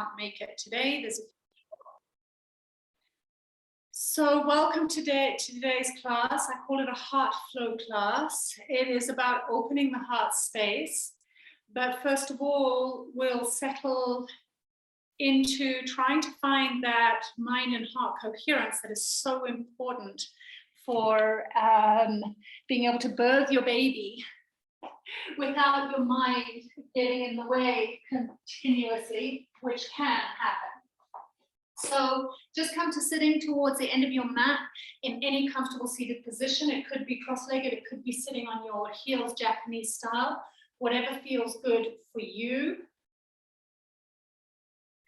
can't make it today. So welcome to today's class. I call it a heart flow class. It is about opening the heart space. But first of all, we'll settle into trying to find that mind and heart coherence that is so important for being able to birth your baby without your mind getting in the way continuously, which can happen. So just come to sitting towards the end of your mat in any comfortable seated position. It could be cross-legged, it could be sitting on your heels, Japanese style, whatever feels good for you.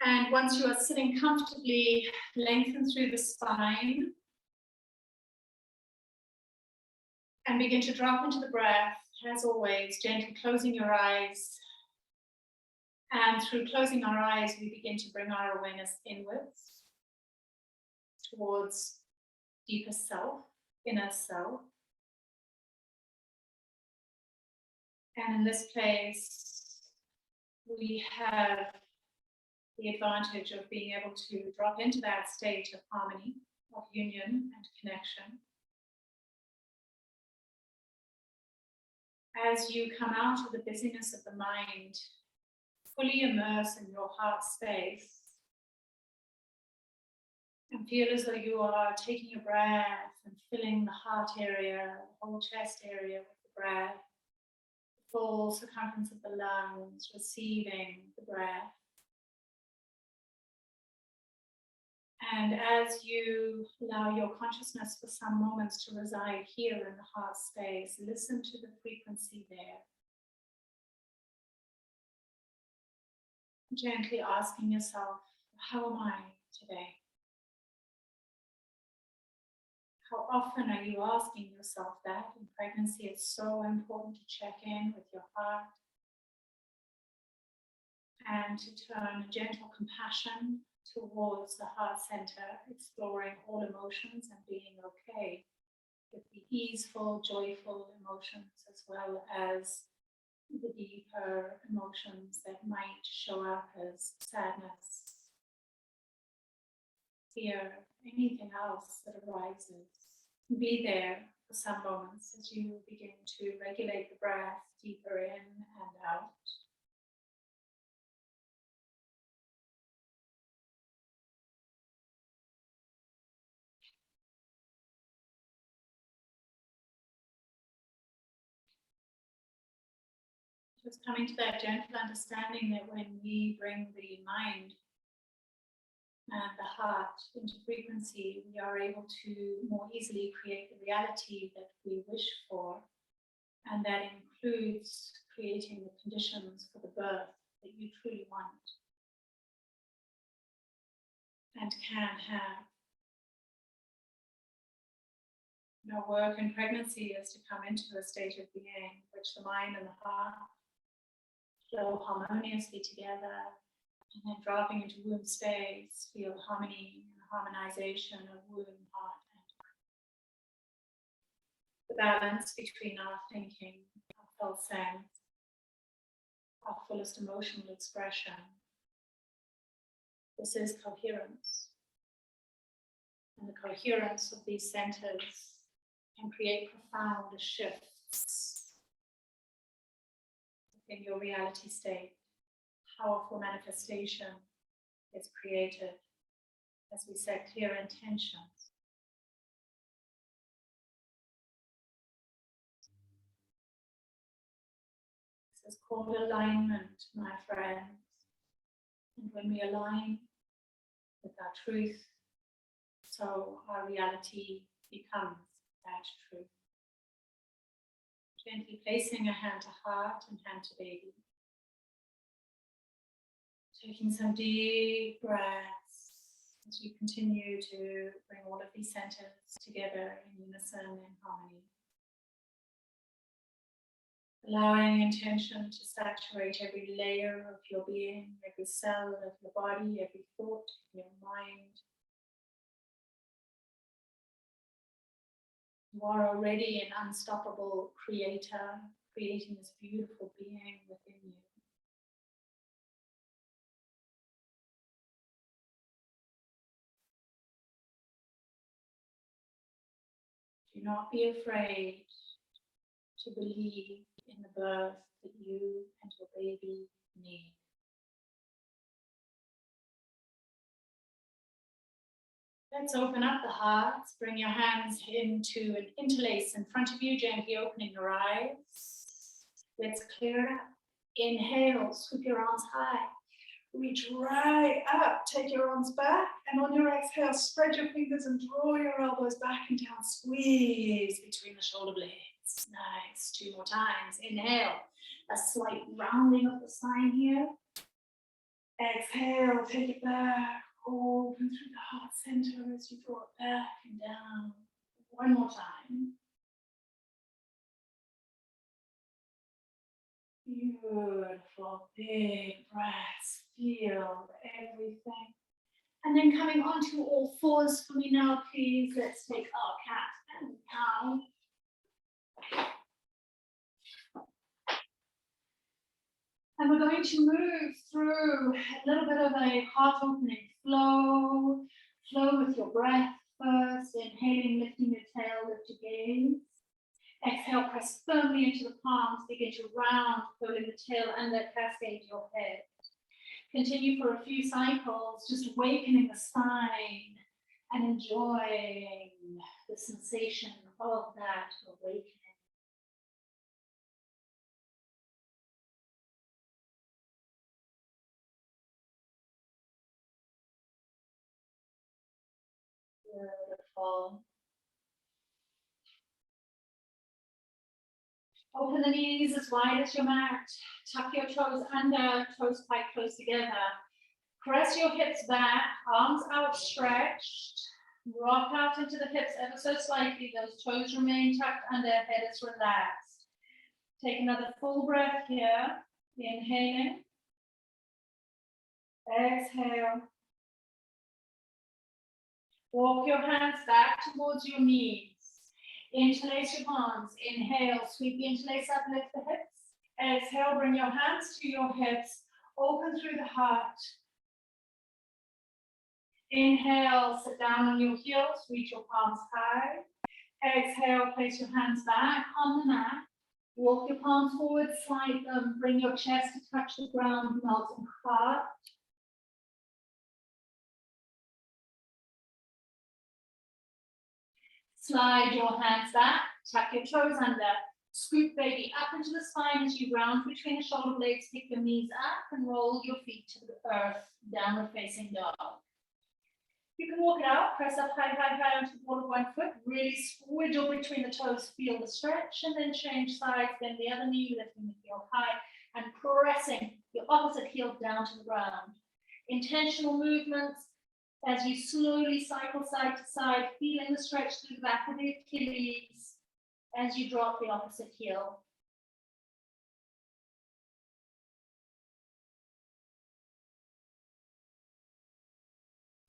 And once you are sitting comfortably, lengthen through the spine and begin to drop into the breath, as always, gently closing your eyes. And through closing our eyes, we begin to bring our awareness inwards towards deeper self, inner self. And in this place, we have the advantage of being able to drop into that state of harmony, of union and connection. As you come out of the busyness of the mind, fully immerse in your heart space and feel as though you are taking a breath and filling the heart area, the whole chest area with the breath, the full circumference of the lungs, receiving the breath. And as you allow your consciousness for some moments to reside here in the heart space, listen to the frequency there. Gently asking yourself, how am I today? How often are you asking yourself that? In pregnancy, it's so important to check in with your heart and to turn a gentle compassion towards the heart center, exploring all emotions and being okay with the easeful, joyful emotions as well as the deeper emotions that might show up as sadness, fear, anything else that arises. Be there for some moments as you begin to regulate the breath deeper in and out. Just coming to that gentle understanding that when we bring the mind and the heart into frequency, we are able to more easily create the reality that we wish for. And that includes creating the conditions for the birth that you truly want and can have. Our work in pregnancy is to come into a state of being in which the mind and the heart flow harmoniously together, and then dropping into womb space, feel harmony and harmonization of womb, heart, and mind. The balance between our thinking, our felt sense, our fullest emotional expression. This is coherence. And the coherence of these centers can create profound shifts in your reality state. Powerful manifestation is created as we set clear intentions. This is called alignment, my friends. And when we align with our truth, so our reality becomes that truth. Gently placing a hand to heart and hand to baby. Taking some deep breaths as you continue to bring all of these centers together in unison and harmony. Allowing intention to saturate every layer of your being, every cell of your body, every thought in your mind. You are already an unstoppable creator, creating this beautiful being within you. Do not be afraid to believe in the birth that you and your baby need. Let's open up the hearts. Bring your hands into an interlace in front of you, gently opening your eyes. Let's clear it up. Inhale, sweep your arms high. Reach right up, take your arms back, and on your exhale, spread your fingers and draw your elbows back and down. Squeeze between the shoulder blades. Nice. 2 more times. Inhale, a slight rounding of the spine here. Exhale, take it back. Open through the heart center as you draw it back and down. 1 more time. Beautiful, big breaths. Feel everything. And then coming onto all fours for me now, please. Let's take our cat and cow. And we're going to move through a little bit of a heart opening flow. Flow with your breath first. Inhaling, lifting your tail, lift your gaze. Exhale, press firmly into the palms. Begin to round, pulling the tail under, cascade your head. Continue for a few cycles, just awakening the spine and enjoying the sensation of that awakening. Beautiful. Open the knees as wide as your mat. Tuck your toes under, toes quite close together. Press your hips back, arms outstretched. Rock out into the hips ever so slightly. Those toes remain tucked under, head is relaxed. Take another full breath here. Inhaling. Exhale. Walk your hands back towards your knees. Interlace your palms. Inhale, sweep the interlace up, lift the hips. Exhale, bring your hands to your hips. Open through the heart. Inhale, sit down on your heels, reach your palms high. Exhale, place your hands back on the mat. Walk your palms forward, slide them, bring your chest to touch the ground, melting heart. Slide your hands back, tuck your toes under. Scoop baby up into the spine as you round between the shoulder blades, pick your knees up and roll your feet to the earth, downward facing dog. You can walk it out, press up high, high, high onto the ball of 1 foot, really squiggle between the toes, feel the stretch, and then change sides, bend the other knee, lifting the heel high, and pressing your opposite heel down to the ground. Intentional movements as you slowly cycle side to side, feeling the stretch through the back of the Achilles as you drop the opposite heel.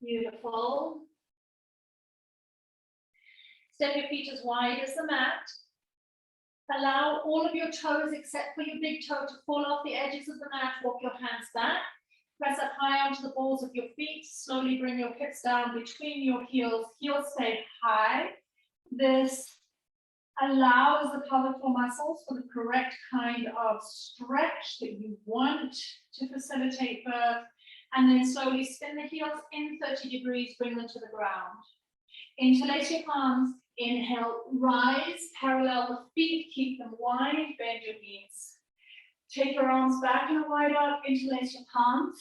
Beautiful. Step your feet as wide as the mat. Allow all of your toes, except for your big toe, to fall off the edges of the mat. Walk your hands back. Press up high onto the balls of your feet. Slowly bring your hips down between your heels. Heels stay high. This allows the pelvic floor muscles for the correct kind of stretch that you want to facilitate birth. And then slowly spin the heels in 30 degrees, bring them to the ground. Interlace your palms. Inhale, rise, parallel the feet, keep them wide, bend your knees. Take your arms back in a wide arc, interlace your palms.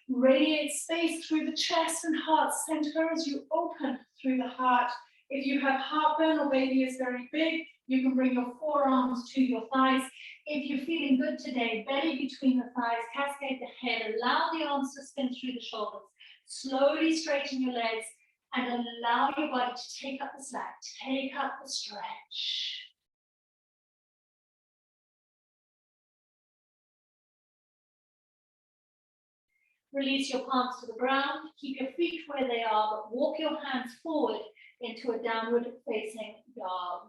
Radiate space through the chest and heart center as you open through the heart. If you have heartburn or baby is very big, you can bring your forearms to your thighs. If you're feeling good today, belly between the thighs, cascade the head, allow the arms to spin through the shoulders. Slowly straighten your legs and allow your body to take up the slack, take up the stretch. Release your palms to the ground, keep your feet where they are, but walk your hands forward into a downward facing dog.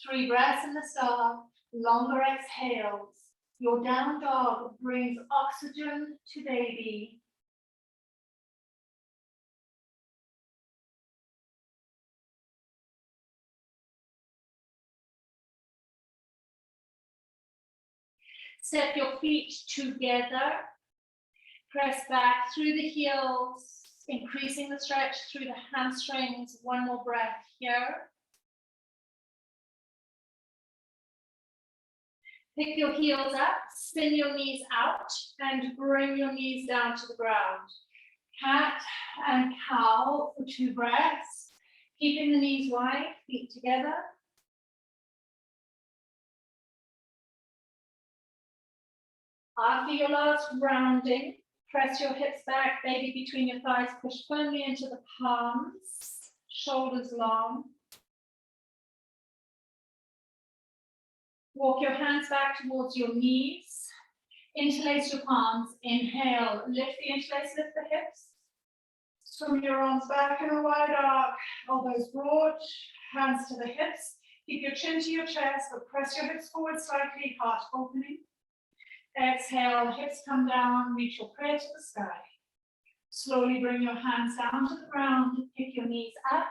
3 breaths in the star, longer exhales. Your down dog brings oxygen to baby. Step your feet together. Press back through the heels, increasing the stretch through the hamstrings. One more breath here. Pick your heels up, spin your knees out, and bring your knees down to the ground. Cat and cow for 2 breaths. Keeping the knees wide, feet together. After your last rounding, press your hips back, baby between your thighs, push firmly into the palms, shoulders long. Walk your hands back towards your knees. Interlace your palms. Inhale, lift the interlace, lift the hips. Swing your arms back in a wide arc, elbows broad, hands to the hips. Keep your chin to your chest, but press your hips forward slightly, heart opening. Exhale, hips come down, reach your prayer to the sky. Slowly bring your hands down to the ground, pick your knees up,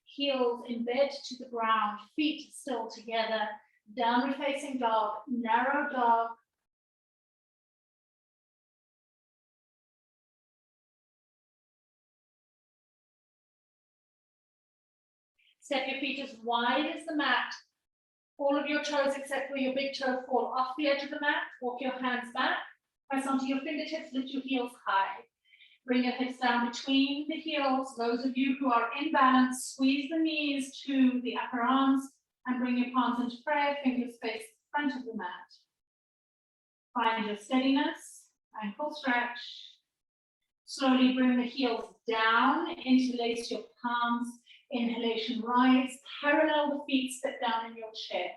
heels embed to the ground, feet still together. Downward facing dog, narrow dog. Step your feet as wide as the mat. All of your toes except for your big toe fall off the edge of the mat. Walk your hands back. Press onto your fingertips, lift your heels high. Bring your hips down between the heels. Those of you who are in balance, squeeze the knees to the upper arms and bring your palms into prayer, fingers face the front of the mat. Find your steadiness, ankle stretch. Slowly bring the heels down, interlace your palms. Inhalation, rise, parallel the feet, sit down in your chair.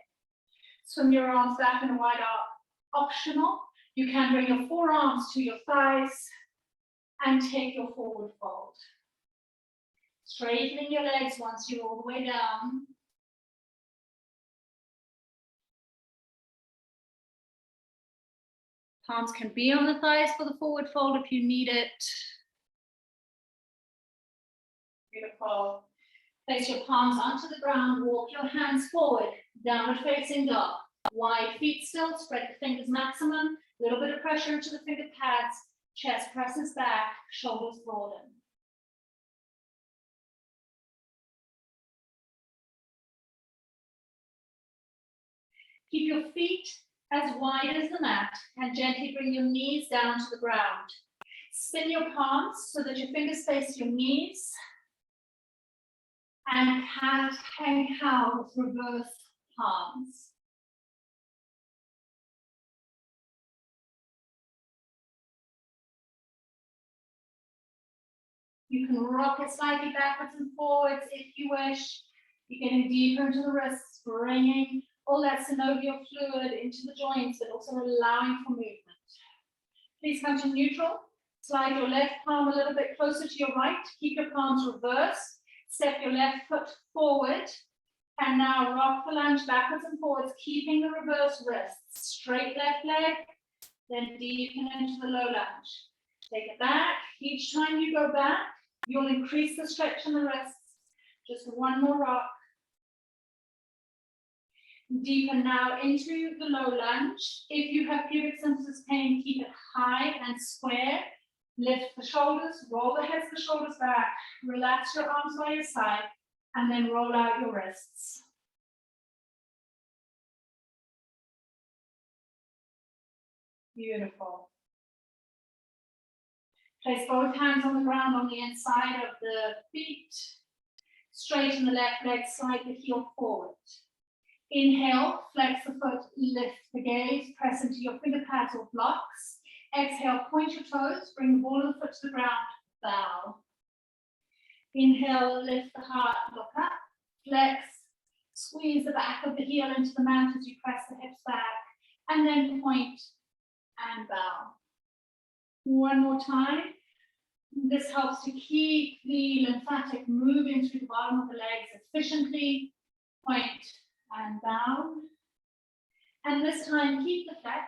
Swing your arms back in a wide arc, optional. You can bring your forearms to your thighs and take your forward fold. Straightening your legs once you're all the way down. Palms can be on the thighs for the forward fold if you need it. Beautiful. Place your palms onto the ground, walk your hands forward, downward facing dog. Wide feet still, spread the fingers maximum, little bit of pressure into the finger pads, chest presses back, shoulders broaden. Keep your feet as wide as the mat and gently bring your knees down to the ground. Spin your palms so that your fingers face your knees. And cat and cow with reverse palms. You can rock it slightly backwards and forwards if you wish. You're getting deeper into the wrists, bringing all that synovial fluid into the joints, but also allowing for movement. Please come to neutral. Slide your left palm a little bit closer to your right. Keep your palms reversed. Step your left foot forward. And now rock the lunge backwards and forwards, keeping the reverse wrists. Straight left leg, then deepen into the low lunge. Take it back. Each time you go back, you'll increase the stretch in the wrists. Just one more rock. Deepen now into the low lunge. If you have pubic symptoms pain, keep it high and square. Lift the shoulders, roll the heads, the shoulders back, relax your arms by your side, and then roll out your wrists. Beautiful. Place both hands on the ground on the inside of the feet. Straighten the left leg, slide the heel forward. Inhale, flex the foot, lift the gaze, press into your finger pads or blocks. Exhale, point your toes, bring the ball of the foot to the ground, bow. Inhale, lift the heart, look up, flex, squeeze the back of the heel into the mat as you press the hips back, and then point and bow. One more time. This helps to keep the lymphatic moving through the bottom of the legs efficiently. Point and bow. And this time, keep the flex.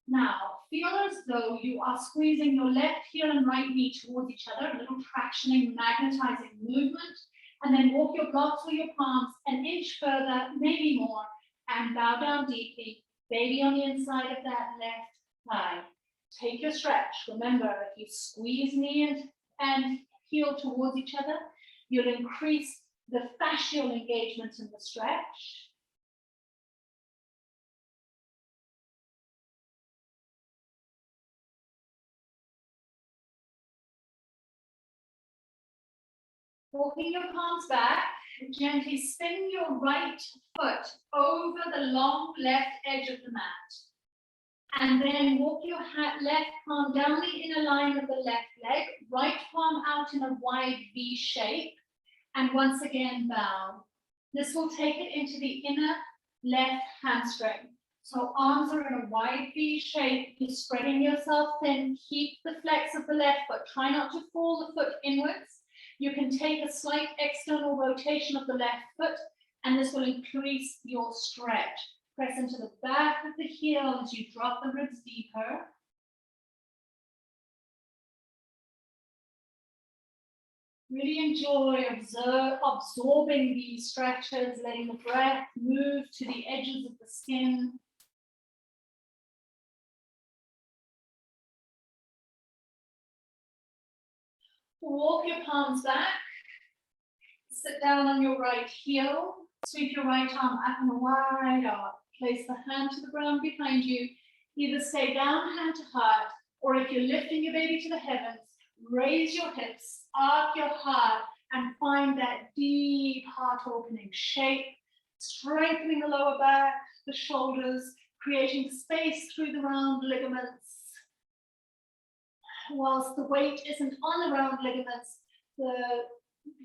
Now, feel as though you are squeezing your left heel and right knee towards each other, a little tractioning, magnetizing movement, and then walk your blocks or your palms an inch further, maybe more, and bow down deeply, Baby on the inside of that left thigh. Take your stretch. Remember, if you squeeze knee and heel towards each other, you'll increase the fascial engagement in the stretch. Walking your palms back, gently spin your right foot over the long left edge of the mat. And then walk your left palm down the inner line of the left leg, right palm out in a wide V shape, and once again bow. This will take it into the inner left hamstring. So arms are in a wide V shape, you're spreading yourself thin, keep the flex of the left foot, try not to fall the foot inwards. You can take a slight external rotation of the left foot, and this will increase your stretch. Press into the back of the heel as you drop the ribs deeper. Really enjoy absorbing these stretches, letting the breath move to the edges of the skin. Walk your palms back. Sit down on your right heel. Sweep your right arm up and wide up. Place the hand to the ground behind you. Either stay down, hand to heart, or if you're lifting your baby to the heavens, raise your hips, arc your heart, and find that deep heart opening shape, strengthening the lower back, the shoulders, creating space through the round ligaments. Whilst the weight isn't on the round ligaments, the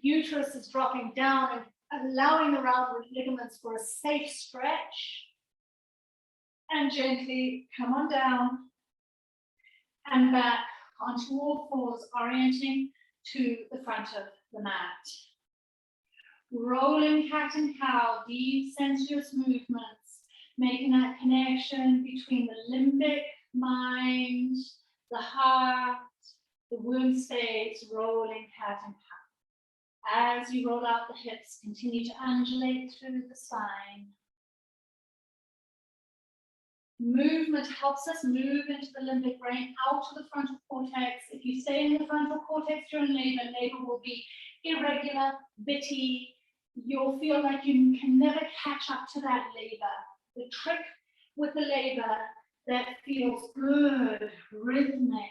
uterus is dropping down and allowing the round ligaments for a safe stretch. And gently come on down and back onto all fours, orienting to the front of the mat. Rolling cat and cow, deep sensuous movements, making that connection between the limbic mind, the heart, the womb space, rolling cat and cow. As you roll out the hips, continue to undulate through the spine. Movement helps us move into the limbic brain, out to the frontal cortex. If you stay in the frontal cortex during labor, labor will be irregular, bitty. You'll feel like you can never catch up to that labor. The trick with the labor that feels good, rhythmic,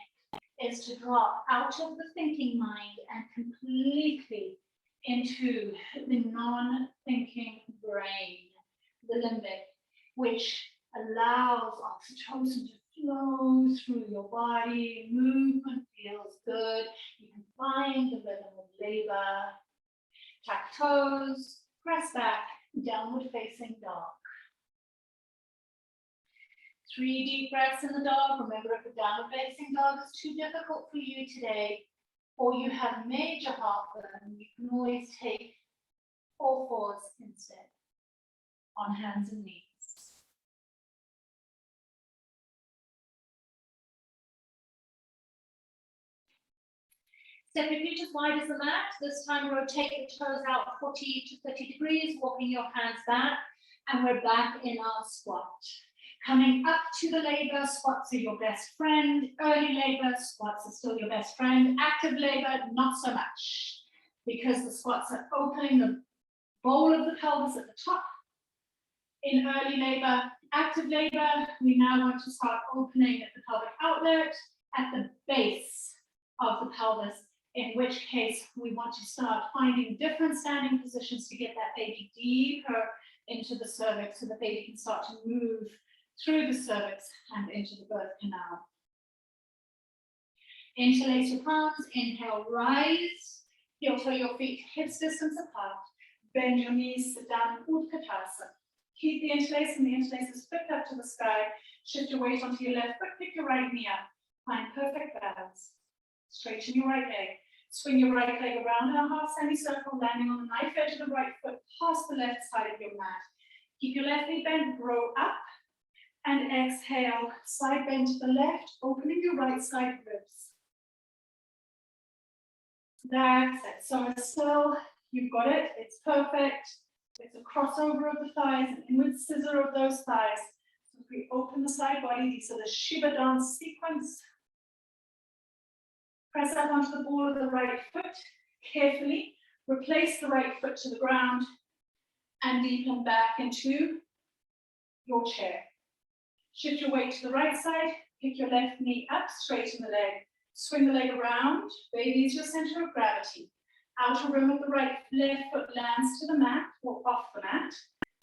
is to drop out of the thinking mind and completely into the non-thinking brain, the limbic, which allows oxytocin to flow through your body. Movement feels good. You can find the rhythm of labor. Tap toes, press back, downward facing dog. 3 deep breaths in the dog. Remember, if the downward facing dog is too difficult for you today, or you have major heartburn, you can always take all fours instead, on hands and knees. Step your feet as wide as the mat. This time rotate the toes out 40 to 30 degrees, walking your hands back, and we're back in our squat. Coming up to the labor, squats are your best friend. Early labor, squats are still your best friend. Active labor, not so much, because the squats are opening the bowl of the pelvis at the top. In early labor, active labor, we now want to start opening at the pelvic outlet at the base of the pelvis, in which case we want to start finding different standing positions to get that baby deeper into the cervix so the baby can start to move through the cervix and into the birth canal. Interlace your palms, inhale, rise, heel toe your feet hips distance apart, bend your knees, sit down in Utkatasana. Keep the interlace and the interlaces flipped up to the sky, shift your weight onto your left foot, pick your right knee up, find perfect balance. Straighten your right leg, swing your right leg around in a half semicircle, landing on the knife edge of the right foot, past the left side of your mat. Keep your left knee bent, grow up, and exhale, side bend to the left, opening your right side ribs. That's it. So still, you've got it. It's perfect. It's a crossover of the thighs, an inward scissor of those thighs. So if we open the side body, these are the Shiva dance sequence. Press up onto the ball of the right foot carefully. Replace the right foot to the ground and deepen back into your chair. Shift your weight to the right side, pick your left knee up, straighten the leg. Swing the leg around, baby is your center of gravity. Outer rim of the right left foot lands to the mat or off the mat.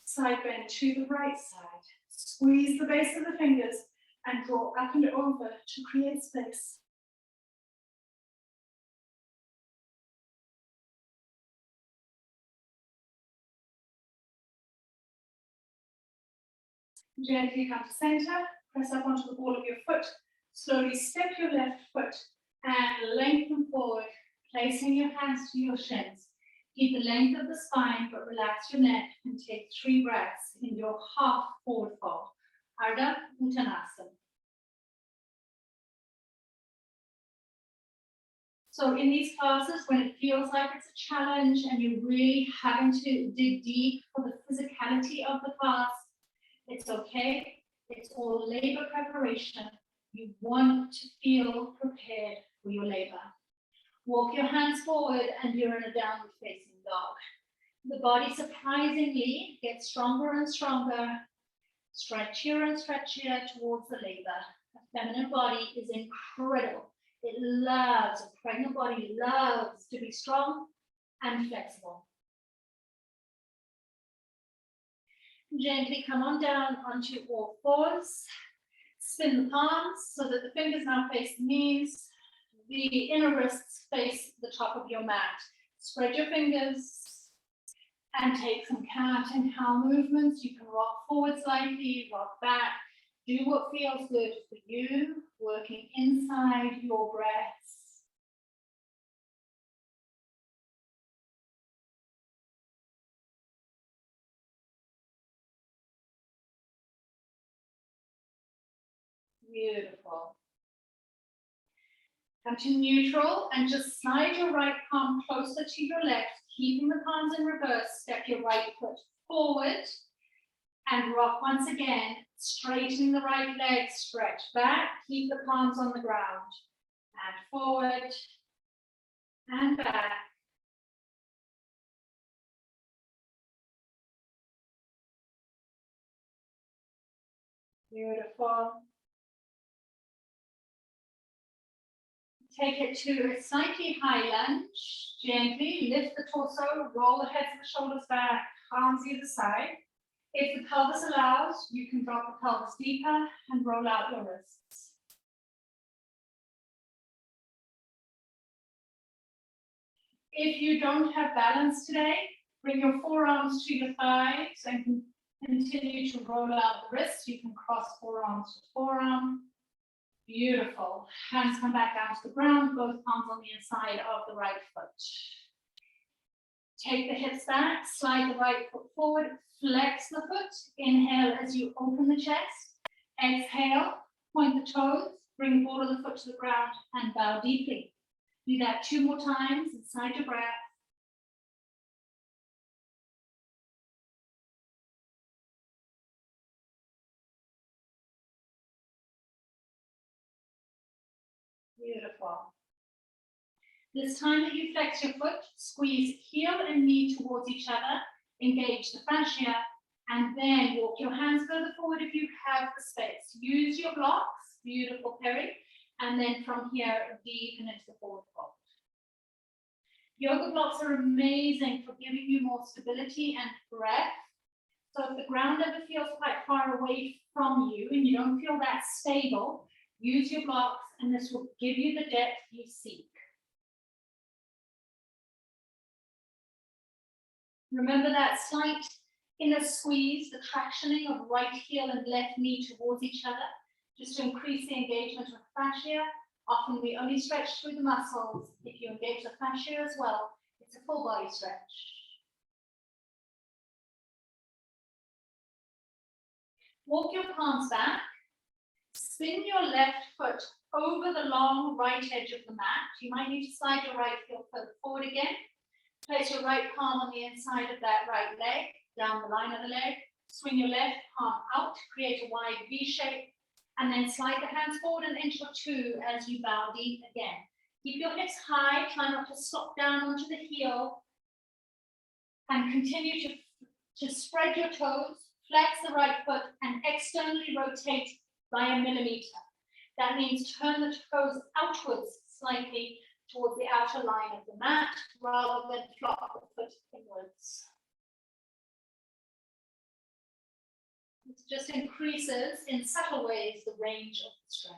Side bend to the right side. Squeeze the base of the fingers and draw up and over to create space. Gently come to center, press up onto the ball of your foot. Slowly step your left foot and lengthen forward, placing your hands to your shins. Keep the length of the spine, but relax your neck and take 3 breaths in your half forward fold. Ardha Uttanasana. So in these classes, when it feels like it's a challenge and you're really having to dig deep for the physicality of the class, it's okay. It's all labor preparation. You want to feel prepared for your labor. Walk your hands forward and you're in a downward facing dog. The body surprisingly gets stronger and stronger, stretchier and stretchier towards the labor. A feminine body is incredible. It loves, a pregnant body loves to be strong and flexible. Gently come on down onto all fours. Spin the palms so that the fingers now face the knees. The inner wrists face the top of your mat. Spread your fingers and take some cat and cow movements. You can rock forward slightly, rock back. Do what feels good for you, working inside your breaths. Beautiful. Come to neutral and just slide your right palm closer to your left, keeping the palms in reverse. Step your right foot forward and rock once again, straightening the right leg, stretch back, keep the palms on the ground, and forward and back. Beautiful. Take it to a slightly high lunge. Gently lift the torso, roll the heads and the shoulders back, arms either side. If the pelvis allows, you can drop the pelvis deeper and roll out your wrists. If you don't have balance today, bring your forearms to your thighs and continue to roll out the wrists. You can cross forearms to forearm. Beautiful. Hands come back down to the ground, both palms on the inside of the right foot. Take the hips back, slide the right foot forward, flex the foot. Inhale as you open the chest. Exhale, point the toes, bring the ball of the foot to the ground and bow deeply. Do that 2 more times inside your breath. Beautiful. This time that you flex your foot, squeeze heel and knee towards each other, engage the fascia, and then walk your hands further forward if you have the space. Use your blocks, beautiful Perry, and then from here, deepen into the forward fold. Yoga blocks are amazing for giving you more stability and breath. So if the ground ever feels quite far away from you and you don't feel that stable, use your blocks and this will give you the depth you seek. Remember that slight inner squeeze, the tractioning of right heel and left knee towards each other, just to increase the engagement of fascia. Often we only stretch through the muscles. If you engage the fascia as well, it's a full body stretch. Walk your palms back. Spin your left foot over the long right edge of the mat. You might need to slide your right heel further forward again. Place your right palm on the inside of that right leg, down the line of the leg. Swing your left palm out, create a wide V shape, and then slide the hands forward an inch or two as you bow deep again. Keep your hips high, try not to slop down onto the heel, and continue to spread your toes, flex the right foot, and externally rotate by 1 millimeter. That means turn the toes outwards slightly towards the outer line of the mat, rather than flop the foot inwards. It just increases in subtle ways the range of the stretch.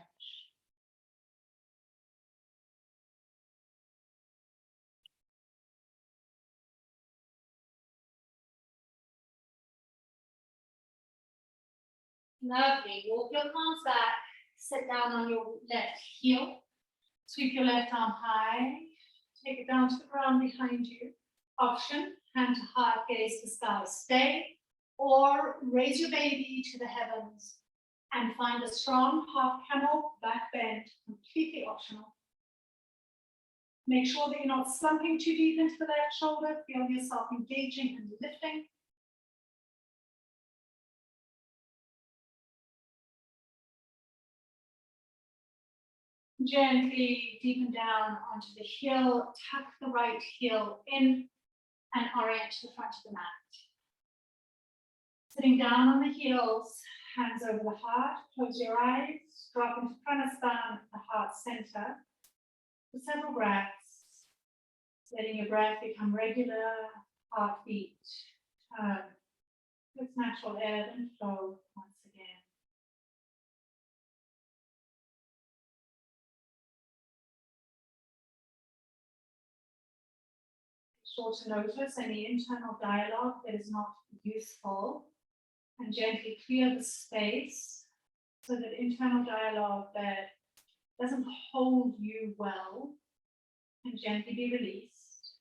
Lovely. Walk your palms back, sit down on your left heel, sweep your left arm high, take it down to the ground behind you. Option, hand to heart, gaze to sky, stay, or raise your baby to the heavens and find a strong half camel back bend, completely optional. Make sure that you're not slumping too deep into the left shoulder. Feel yourself engaging and lifting. Gently deepen down onto the heel, tuck the right heel in and orient to the front of the mat. Sitting down on the heels, hands over the heart, close your eyes, drop into Pranasthana, the heart center, for several breaths, letting your breath become regular, heartbeat, turn, with natural ebb and flow once again. Sure to notice any internal dialogue that is not useful and gently clear the space so that internal dialogue that doesn't hold you well can gently be released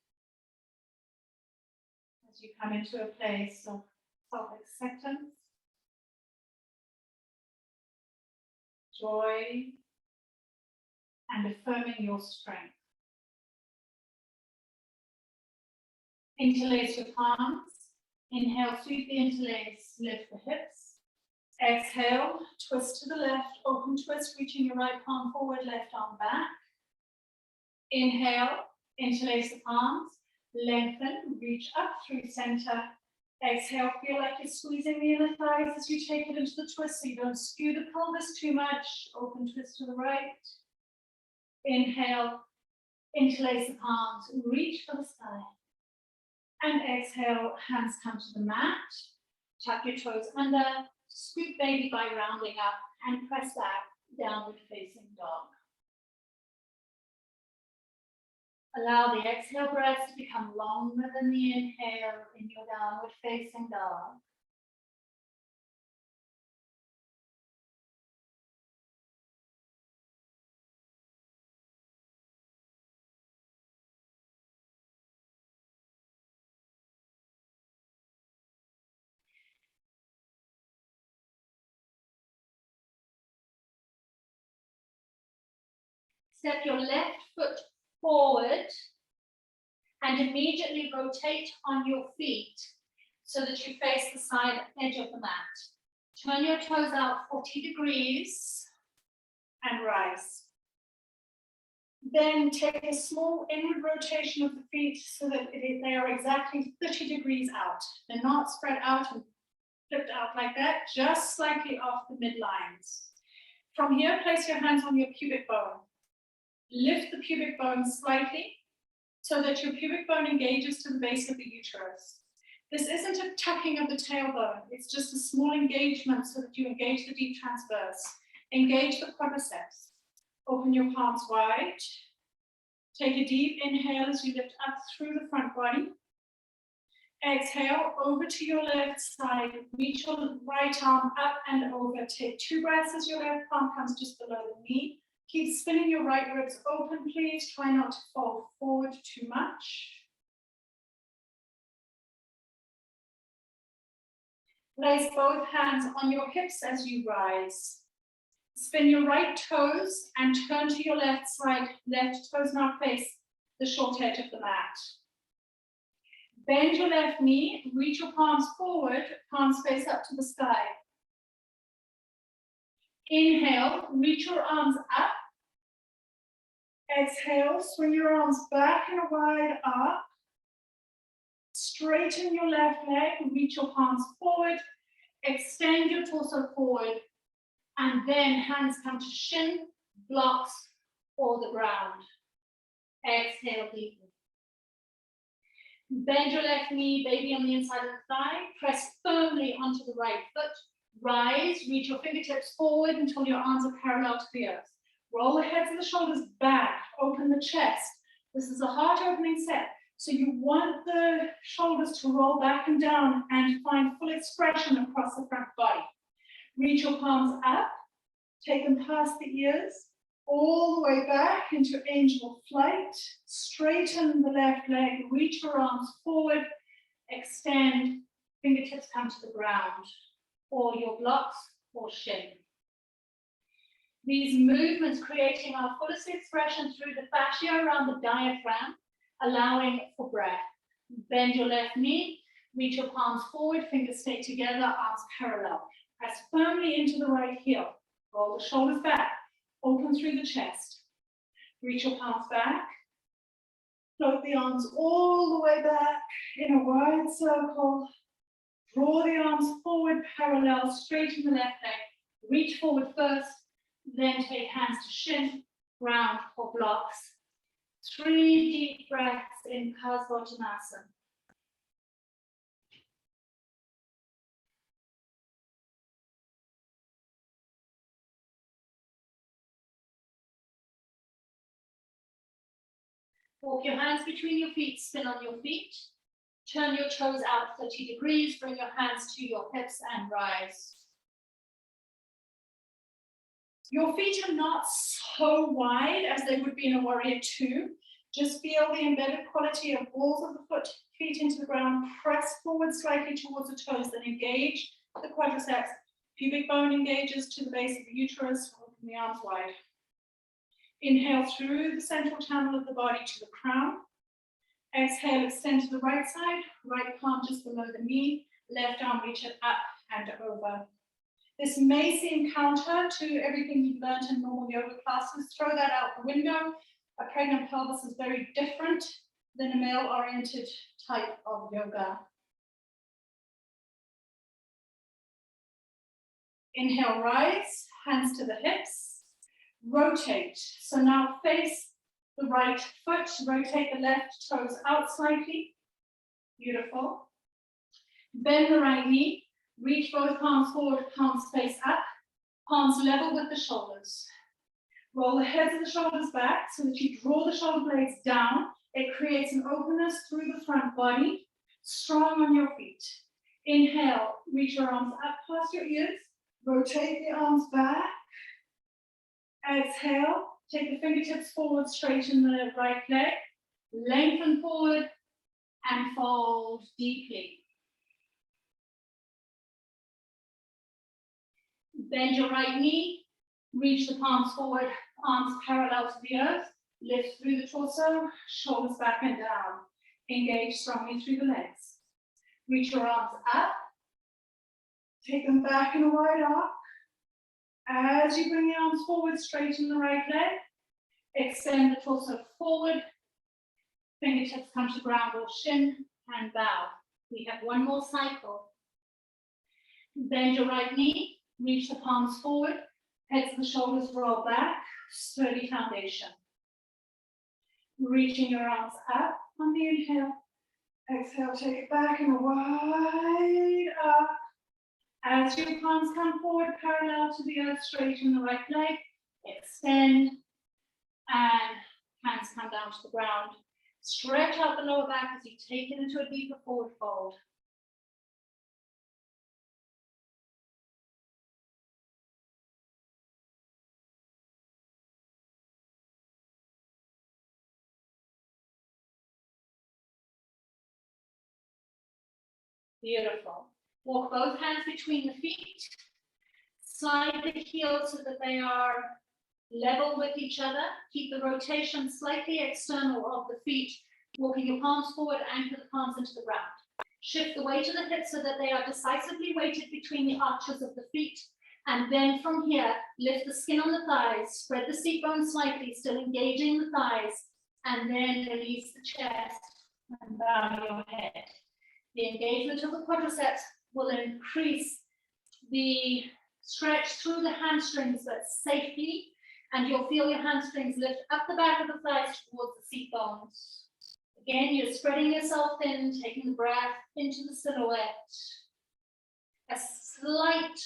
as you come into a place of self-acceptance, joy, and affirming your strength. Interlace your palms. Inhale, sweep the interlace, lift the hips. Exhale, twist to the left, open twist, reaching your right palm forward, left arm back. Inhale, interlace the palms, lengthen, reach up through center. Exhale, feel like you're squeezing the inner thighs as you take it into the twist so you don't skew the pelvis too much. Open twist to the right. Inhale, interlace the palms, reach for the sky. And exhale, hands come to the mat, tuck your toes under, scoop baby by rounding up, and press back, downward facing dog. Allow the exhale breaths to become longer than the inhale in your downward facing dog. Step your left foot forward and immediately rotate on your feet so that you face the side edge of the mat. Turn your toes out 40 degrees and rise. Then take a small inward rotation of the feet so that they are exactly 30 degrees out. They're not spread out and flipped out like that, just slightly off the midlines. From here, place your hands on your pubic bone. Lift the pubic bone slightly so that your pubic bone engages to the base of the uterus. This isn't a tucking of the tailbone, it's just a small engagement so that you engage the deep transverse. Engage the quadriceps. Open your palms wide. Take a deep inhale as you lift up through the front body. Exhale, over to your left side. Reach your right arm up and over. Take 2 breaths as your left palm comes just below the knee. Keep spinning your right ribs open, please. Try not to fall forward too much. Place both hands on your hips as you rise. Spin your right toes and turn to your left side. Left toes now face the short edge of the mat. Bend your left knee, reach your palms forward, palms face up to the sky. Inhale, reach your arms up. Exhale, swing your arms back in a wide arc. Straighten your left leg, reach your palms forward, extend your torso forward, and then hands come to shin, blocks, or the ground. Exhale deeply. Bend your left knee, baby on the inside of the thigh. Press firmly onto the right foot. Rise, reach your fingertips forward until your arms are parallel to the earth. Roll the heads and the shoulders back, open the chest. This is a heart opening set. So you want the shoulders to roll back and down and find full expression across the front body. Reach your palms up, take them past the ears, all the way back into angel flight. Straighten the left leg, reach your arms forward, extend, fingertips come to the ground, or your blocks or shin. These movements creating our fullest expression through the fascia around the diaphragm, allowing for breath. Bend your left knee, reach your palms forward, fingers stay together, arms parallel. Press firmly into the right heel. Roll the shoulders back, open through the chest. Reach your palms back. Float the arms all the way back in a wide circle. Draw the arms forward, parallel, straighten the left leg. Reach forward first, then take hands to shin, ground, or blocks. 3 deep breaths in Parsvottanasana. Walk your hands between your feet, spin on your feet. Turn your toes out 30 degrees, bring your hands to your hips and rise. Your feet are not so wide as they would be in a warrior two. Just feel the embedded quality of balls of the feet into the ground. Press forward slightly towards the toes, then engage the quadriceps. Pubic bone engages to the base of the uterus. Open the arms wide. Inhale through the central channel of the body to the crown. Exhale, extend to the right side. Right palm just below the knee. Left arm reach it up and over. This may seem counter to everything you've learned in normal yoga classes. Throw that out the window. A pregnant pelvis is very different than a male-oriented type of yoga. Inhale, rise, hands to the hips. Rotate. So now face the right foot. Rotate the left toes out slightly. Beautiful. Bend the right knee. Reach both palms forward, palms face up, palms level with the shoulders. Roll the heads of the shoulders back so that you draw the shoulder blades down. It creates an openness through the front body, strong on your feet. Inhale, reach your arms up past your ears, rotate the arms back. Exhale, take the fingertips forward, straighten the right leg, lengthen forward and fold deeply. Bend your right knee, reach the palms forward, arms parallel to the earth, lift through the torso, shoulders back and down. Engage strongly through the legs. Reach your arms up, take them back in a wide arc. As you bring the arms forward, straighten the right leg, extend the torso forward, fingertips come to ground or shin and bow. We have one more cycle. Bend your right knee, reach the palms forward, heads of the shoulders roll back, sturdy foundation. Reaching your arms up on the inhale. Exhale, take it back in a wide arc. As your palms come forward, parallel to the earth, straighten the right leg, extend, and hands come down to the ground. Stretch out the lower back as you take it into a deeper forward fold. Beautiful. Walk both hands between the feet. Slide the heels so that they are level with each other. Keep the rotation slightly external of the feet Walking your palms forward, anchor the palms into the ground. Shift the weight of the hips so that they are decisively weighted between the arches of the feet. And then from here, lift the skin on the thighs, spread the seat bone slightly, still engaging the thighs, and then release the chest and bow your head. The engagement of the quadriceps will increase the stretch through the hamstrings, but safely, and you'll feel your hamstrings lift up the back of the thighs towards the seat bones. Again, you're spreading yourself thin, taking the breath into the silhouette. A slight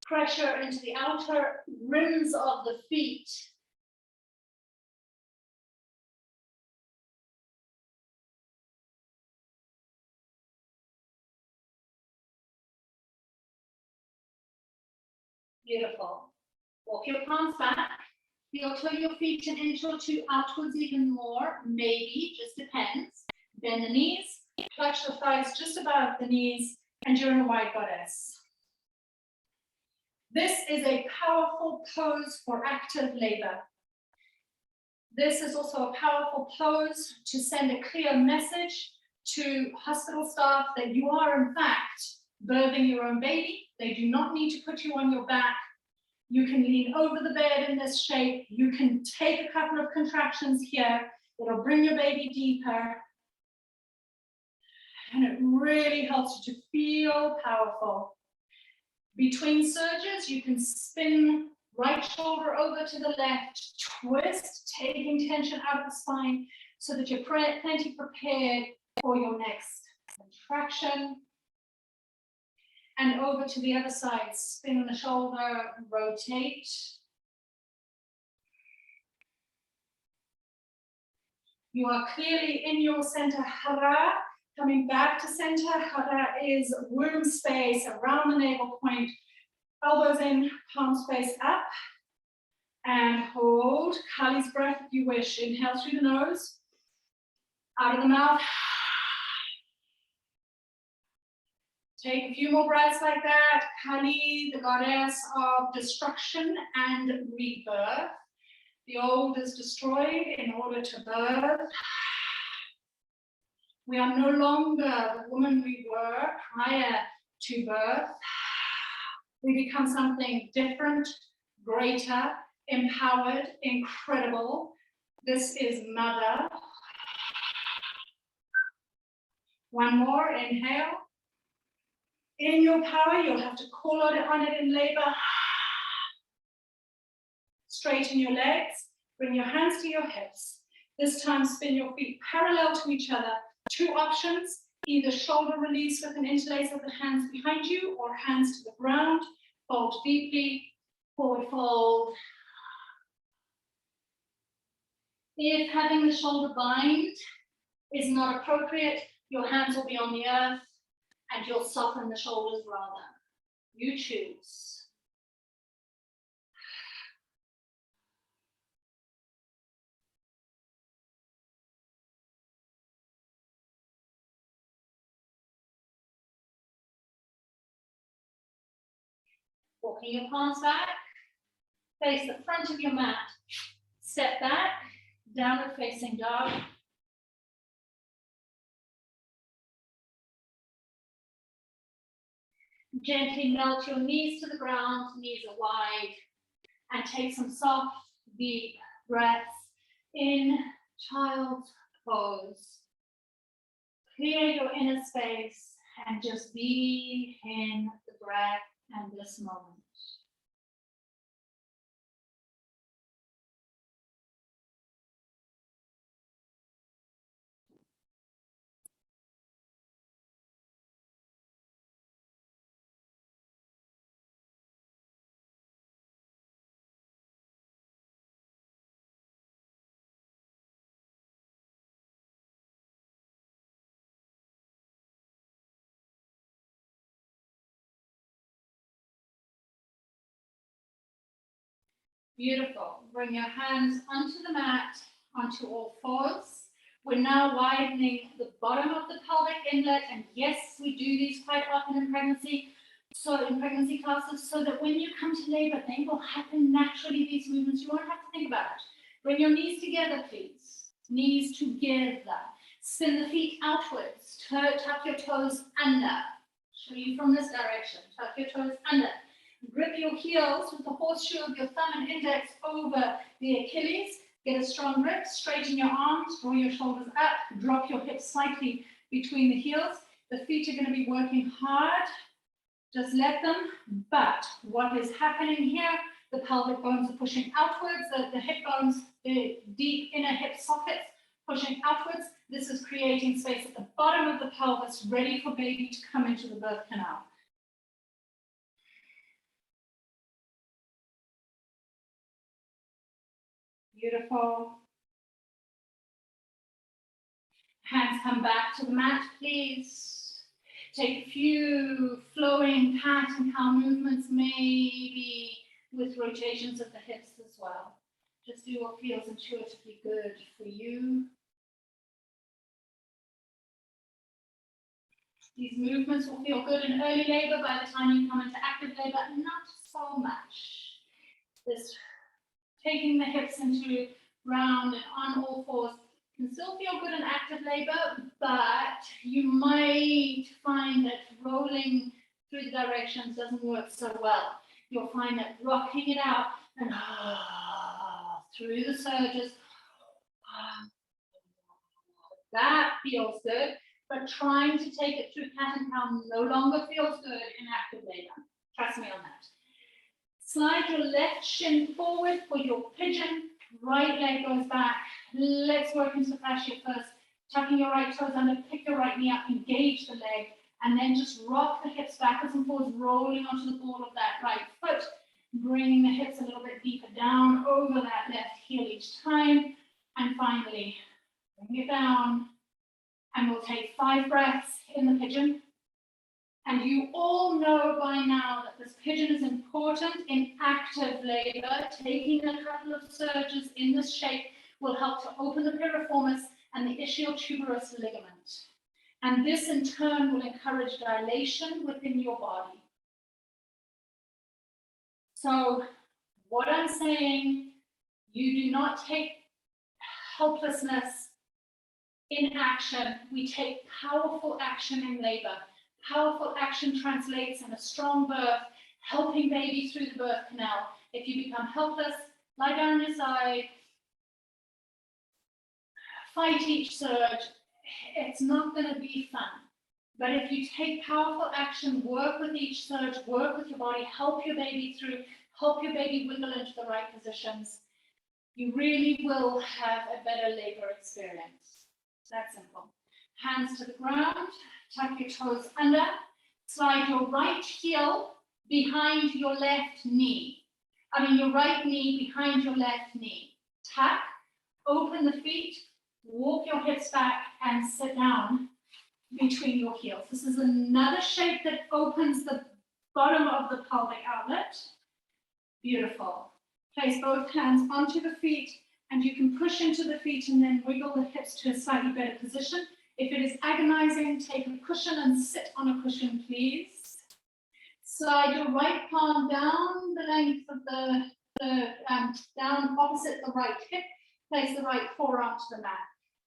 pressure into the outer rims of the feet. Beautiful. Walk your palms back. Feel turn your feet an inch or two outwards even more, maybe, just depends. Bend the knees, clutch the thighs just above the knees, and you're in a wide goddess. This is a powerful pose for active labor. This is also a powerful pose to send a clear message to hospital staff that you are in fact birthing your own baby. They do not need to put you on your back. You can lean over the bed in this shape. You can take a couple of contractions here. It'll bring your baby deeper. And it really helps you to feel powerful. Between surges, you can spin right shoulder over to the left, twist, taking tension out of the spine so that you're plenty prepared for your next contraction. And over to the other side, spin the shoulder, rotate. You are clearly in your center hara. Coming back to center, hara is womb space around the navel point. Elbows in, palms face up. And hold. Kali's breath if you wish. Inhale through the nose. Out of the mouth. Take a few more breaths like that. Kali, the goddess of destruction and rebirth. The old is destroyed in order to birth. We are no longer the woman we were prior to birth. We become something different, greater, empowered, incredible. This is mother. One more, inhale. In your power, you'll have to call on it in labor. Straighten your legs, bring your hands to your hips. This time, spin your feet parallel to each other. Two options, either shoulder release with an interlace of the hands behind you or hands to the ground. Fold deeply, forward fold. If having the shoulder bind is not appropriate, your hands will be on the earth and you'll soften the shoulders rather. You choose. Walking your palms back, face the front of your mat. Step back, downward facing dog. Gently melt your knees to the ground, knees are wide, and take some soft, deep breaths in child's pose. Clear your inner space and just be in the breath and this moment. Beautiful. Bring your hands onto the mat, onto all fours. We're now widening the bottom of the pelvic inlet, and yes, we do these quite often in pregnancy. So in pregnancy classes, so that when you come to labor, they will happen naturally, these movements. You won't have to think about it. Bring your knees together, please. Knees together. Spin the feet outwards, tuck your toes under. Show you from this direction, tuck your toes under. Grip your heels with the horseshoe of your thumb and index over the Achilles. Get a strong grip, straighten your arms, draw your shoulders up, drop your hips slightly between the heels. The feet are going to be working hard. Just let them, but what is happening here, the pelvic bones are pushing outwards, the hip bones, the deep inner hip sockets pushing outwards. This is creating space at the bottom of the pelvis, ready for baby to come into the birth canal. Beautiful. Hands come back to the mat, please. Take a few flowing cat and cow movements, maybe with rotations of the hips as well. Just do what feels intuitively good for you. These movements will feel good in early labor. By the time you come into active labor, not so much. This taking the hips into round and on all fours can still feel good in active labor, but you might find that rolling through the directions doesn't work so well. You'll find that rocking it out and through the surges, that feels good, but trying to take it through cat and cow no longer feels good in active labor. Trust me on that. Slide your left shin forward for your pigeon. Right leg goes back. Let's work into the fascia first. Tucking your right toes under, pick your right knee up, engage the leg, and then just rock the hips backwards and forwards, rolling onto the ball of that right foot, bringing the hips a little bit deeper down over that left heel each time. And finally, bring it down. And we'll take 5 breaths in the pigeon. And you all know by now that this pigeon is important in active labor. Taking a couple of surges in this shape will help to open the piriformis and the ischial-tuberous ligament. And this in turn will encourage dilation within your body. So what I'm saying, you do not take helplessness in action. We take powerful action in labor. Powerful action translates in a strong birth, helping baby through the birth canal. If you become helpless, lie down on your side, fight each surge, it's not going to be fun. But if you take powerful action, work with each surge, work with your body, help your baby through, help your baby wiggle into the right positions, you really will have a better labor experience. That's simple. Hands to the ground, tuck your toes under, slide your right heel behind your left knee. Your right knee behind your left knee. Tuck, open the feet, walk your hips back and sit down between your heels. This is another shape that opens the bottom of the pelvic outlet. Beautiful. Place both hands onto the feet and you can push into the feet and then wiggle the hips to a slightly better position. If it is agonizing, take a cushion and sit on a cushion, please. Slide your right palm down the length of down opposite the right hip. Place the right forearm to the mat.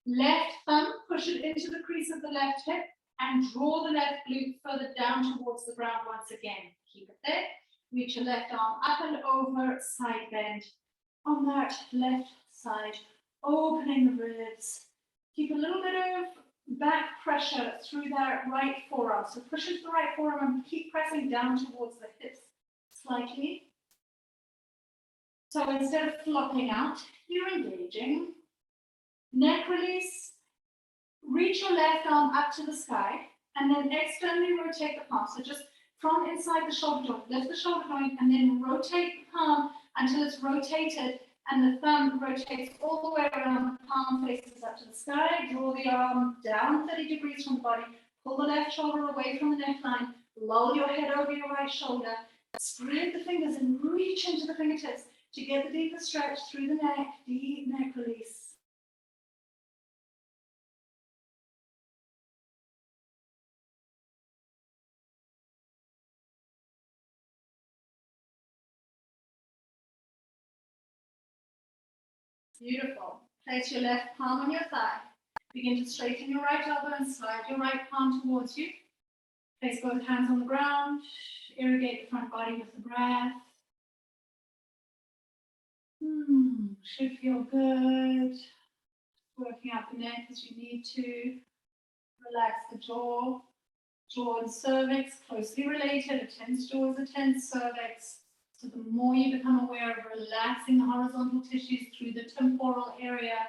Left thumb, push it into the crease of the left hip and draw the left glute further down towards the ground once again. Keep it there. Reach your left arm up and over, side bend on that left side, opening the ribs. Keep a little bit of back pressure through that right forearm. So push into the right forearm and keep pressing down towards the hips slightly. So instead of flopping out, you're engaging. Neck release. Reach your left arm up to the sky and then externally rotate the palm. So just from inside the shoulder joint, lift the shoulder joint and then rotate the palm until it's rotated and the thumb rotates all the way around, the palm faces up to the sky. Draw the arm down 30 degrees from the body, pull the left shoulder away from the neckline, lower your head over your right shoulder, spread the fingers and reach into the fingertips to get the deeper stretch through the neck, deep neck release. Beautiful. Place your left palm on your thigh. Begin to straighten your right elbow and slide your right palm towards you. Place both hands on the ground. Irrigate the front body with the breath. Should feel good. Working out the neck as you need to. Relax the jaw. Jaw and cervix closely related. A tense jaw is a tense cervix. So the more you become aware of relaxing the horizontal tissues through the temporal area,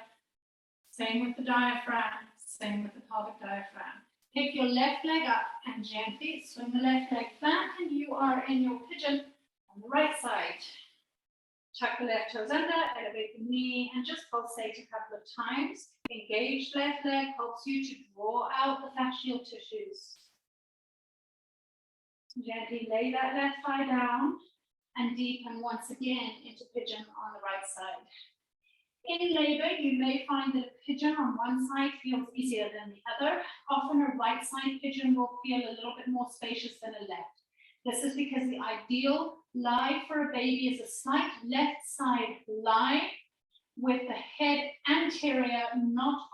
same with the diaphragm, same with the pelvic diaphragm. Pick your left leg up and gently swing the left leg flat, and you are in your pigeon on the right side. Tuck the left toes under, elevate the knee, and just pulsate a couple of times. Engage left leg helps you to draw out the fascial tissues. Gently lay that left thigh down and deepen once again into pigeon on the right side. In labor, you may find that a pigeon on one side feels easier than the other. Often a right side pigeon will feel a little bit more spacious than a left. This is because the ideal lie for a baby is a slight left side lie with the head anterior, not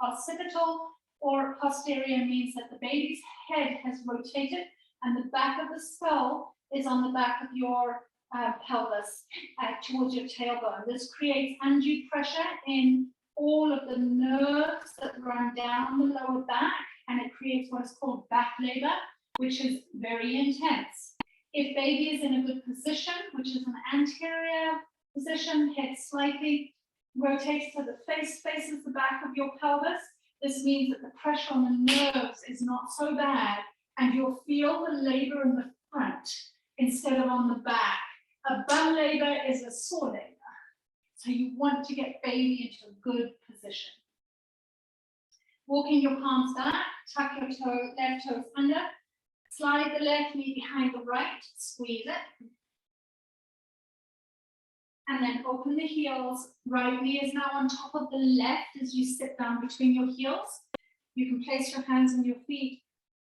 occipital or posterior means that the baby's head has rotated and the back of the skull is on the back of your pelvis towards your tailbone. This creates undue pressure in all of the nerves that run down the lower back, and it creates what is called back labor, which is very intense. If baby is in a good position, which is an anterior position, head slightly rotates to the face faces the back of your pelvis, this means that the pressure on the nerves is not so bad, and you'll feel the labor in the front instead of on the back. A bum labor is a sore labor. So you want to get baby into a good position. Walking your palms back, tuck your left toes under, slide the left knee behind the right, squeeze it. And then open the heels. Right knee is now on top of the left as you sit down between your heels. You can place your hands on your feet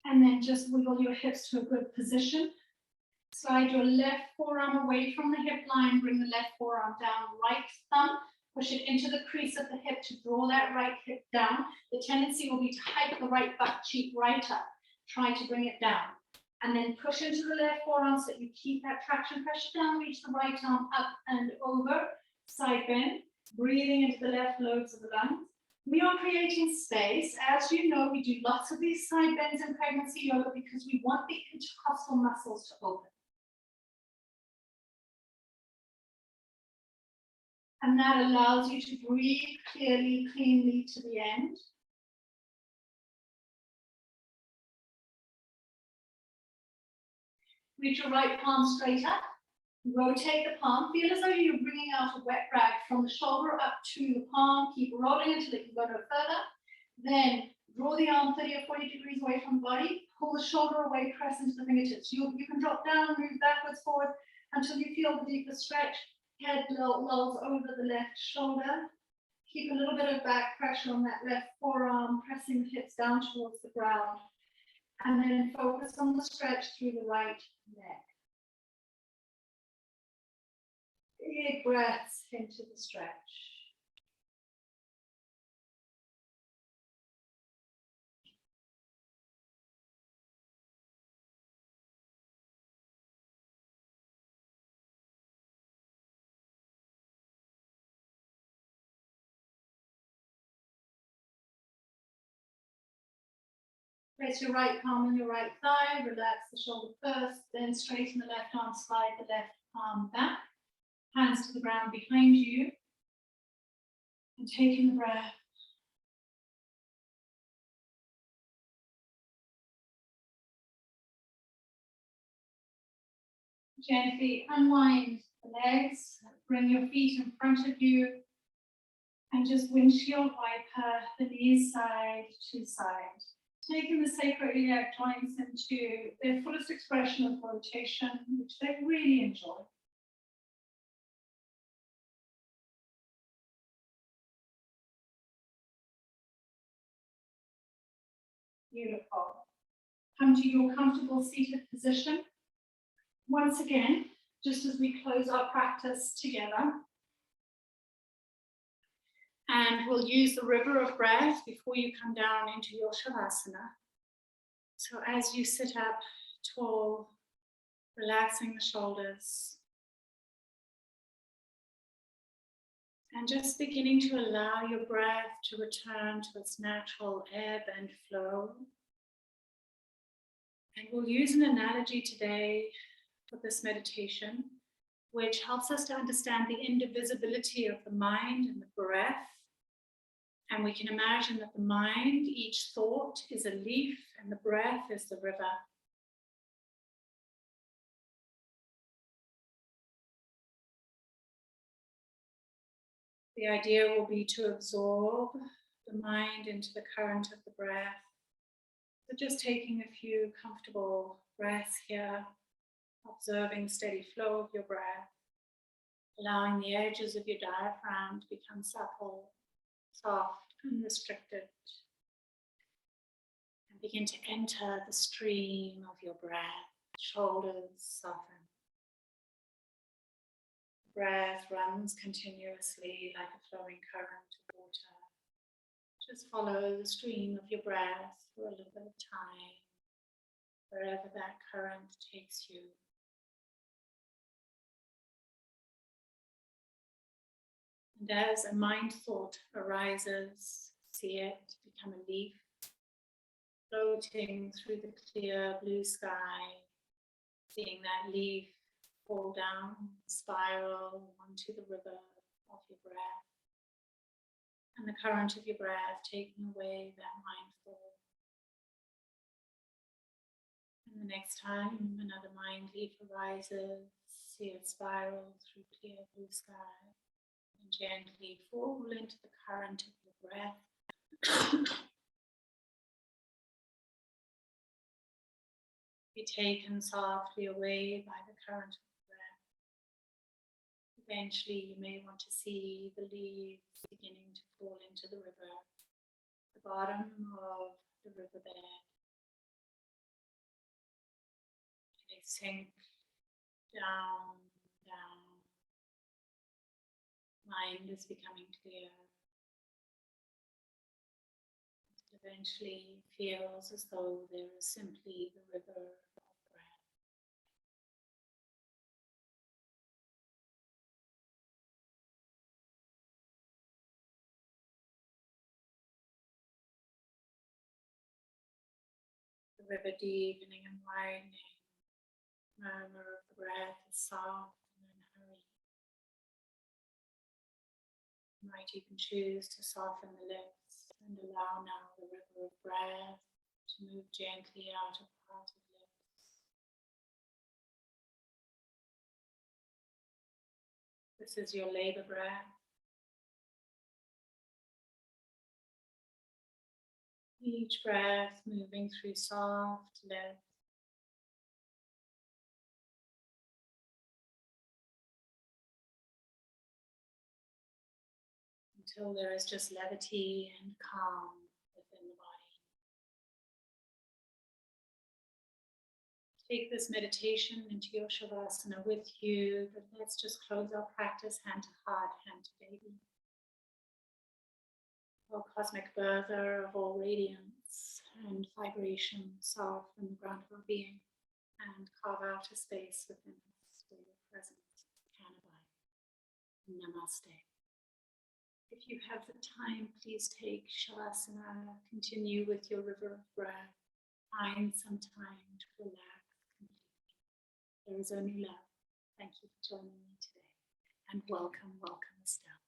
and then just wiggle your hips to a good position. Slide your left forearm away from the hip line, bring the left forearm down, right thumb, push it into the crease of the hip to draw that right hip down. The tendency will be to hike the right butt cheek right up. Try to bring it down. And then push into the left forearm so that you keep that traction pressure down, reach the right arm up and over, side bend, breathing into the left lobes of the lungs. We are creating space. As you know, we do lots of these side bends in pregnancy yoga because we want the intercostal muscles to open. And that allows you to breathe clearly, cleanly to the end. Reach your right palm straight up. Rotate the palm. Feel as though you're bringing out a wet rag from the shoulder up to the palm. Keep rolling until it can go no further. Then draw the arm 30 or 40 degrees away from the body. Pull the shoulder away, press into the fingertips. You can drop down, move backwards, forward until you feel the deeper stretch. Head lolls over the left shoulder. Keep a little bit of back pressure on that left forearm, pressing the hips down towards the ground. And then focus on the stretch through the right neck. Big breaths into the stretch. Place your right palm on your right thigh, relax the shoulder first, then straighten the left arm, slide the left arm back, hands to the ground behind you, and taking the breath. Gently unwind the legs, bring your feet in front of you, and just windshield wiper the knees side to side. Taking the sacroiliac joints into their fullest expression of rotation, which they really enjoy. Beautiful. Come to your comfortable seated position. Once again, just as we close our practice together, And we'll use the river of breath before you come down into your Shavasana. So as you sit up tall, relaxing the shoulders, and just beginning to allow your breath to return to its natural ebb and flow. And we'll use an analogy today for this meditation, which helps us to understand the indivisibility of the mind and the breath. And we can imagine that the mind, each thought is a leaf, and the breath is the river. The idea will be to absorb the mind into the current of the breath. So just taking a few comfortable breaths here, observing the steady flow of your breath, allowing the edges of your diaphragm to become supple, soft, unrestricted, and begin to enter the stream of your breath. Shoulders soften. The breath runs continuously like a flowing current of water. Just follow the stream of your breath for a little bit of time, wherever that current takes you. And as a mind thought arises, see it become a leaf, floating through the clear blue sky, seeing that leaf fall down, spiral onto the river of your breath, and the current of your breath taking away that mind thought. And the next time another mind leaf arises, see it spiral through clear blue sky, and gently fall into the current of your breath. Be taken softly away by the current of the breath. Eventually you may want to see the leaves beginning to fall into the river, the bottom of the riverbed. They sink down, down. Mind is becoming clear. It eventually feels as though there is simply the river of breath. The river deepening and widening. Murmur of the breath is soft and unhurried. You might even choose to soften the lips and allow now the river of breath to move gently out of parted lips. This is your labor breath. Each breath moving through soft lips. Until there is just levity and calm within the body. Take this meditation into your Shavasana with you, but let's just close our practice hand to heart, hand to baby. O cosmic birther of all radiance and vibration, soft from the ground of our being, and carve out a space within us where your presence can abide. Namaste. If you have the time, please take Shavasana, continue with your river of breath, find some time to relax completely. There is only love. Thank you for joining me today, and welcome, welcome, Estelle.